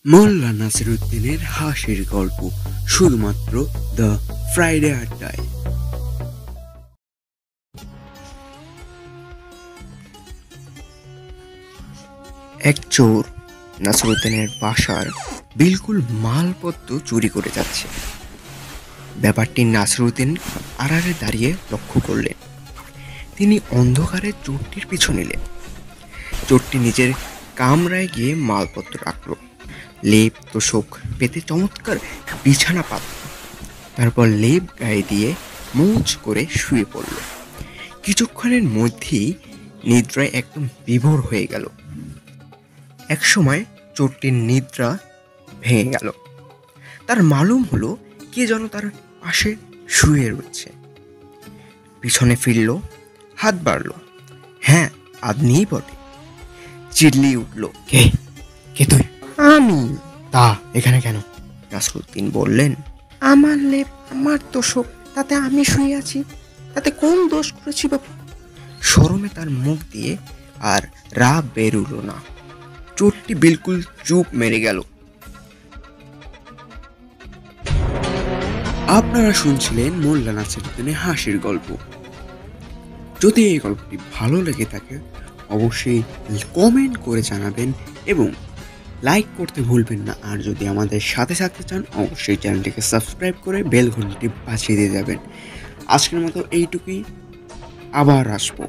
মোল্লা নাসিরুদ্দিনের হাসির গল্প শুধুমাত্র দ্য ফ্রাইডে আড্ডায়। এক চোর নাসিরুদ্দিনের বাসার বিলকুল মালপত্র চুরি করে যাচ্ছে। ব্যাপারটি নাসিরুদ্দিন আড়ালে দাঁড়িয়ে লক্ষ্য করলেন। তিনি অন্ধকারে চোরটির পিছু নিলেন। চোরটি নিজের কামরায় গিয়ে মালপত্র রাখল, লেপ তোষক পেতে চমৎকার বিছানা পাতল, তারপর লেপ গায়ে দিয়ে মৌজ করে শুয়ে পড়ল। কিছুক্ষণের মধ্যেই নিদ্রায় একদম বিভোর হয়ে গেল। একসময় চোরটির নিদ্রা ভেঙে গেল। তার মালুম হলো কে যেন তার পাশে শুয়ে রয়েছে। পিছনে ফিরল, হাত বাড়ল। হ্যাঁ, আপনিই বটে। চিল্লিয়ে উঠল, কে কে তুই? আমি। তা এখানে কেন? নাসিরুদ্দিন বললেন, আমার লেপ, আমার তোষক, তাতে আমি শুয়ে আছি, তাতে কোন দোষ করেছি বাবু? শরমে তার মুখ দিয়ে আর রাগ বেরুল না। চোরটি বিলকুল চুপ মেরে গেল। আপনারা শুনছিলেন মোল্লা নাসিরুদ্দিনের হাসির গল্প। যদি এই গল্পটি ভালো লেগে থাকে অবশ্যই কমেন্ট করে জানাবেন এবং লাইক করতে ভুলবেন না। আর যদি আমাদের সাথে থাকতে চান অবশ্যই চ্যানেলটিকে সাবস্ক্রাইব করে বেল ঘন্টাটি বাজিয়ে দিয়ে যাবেন। আজকের মতো এইটুকুই, আবার আসবো।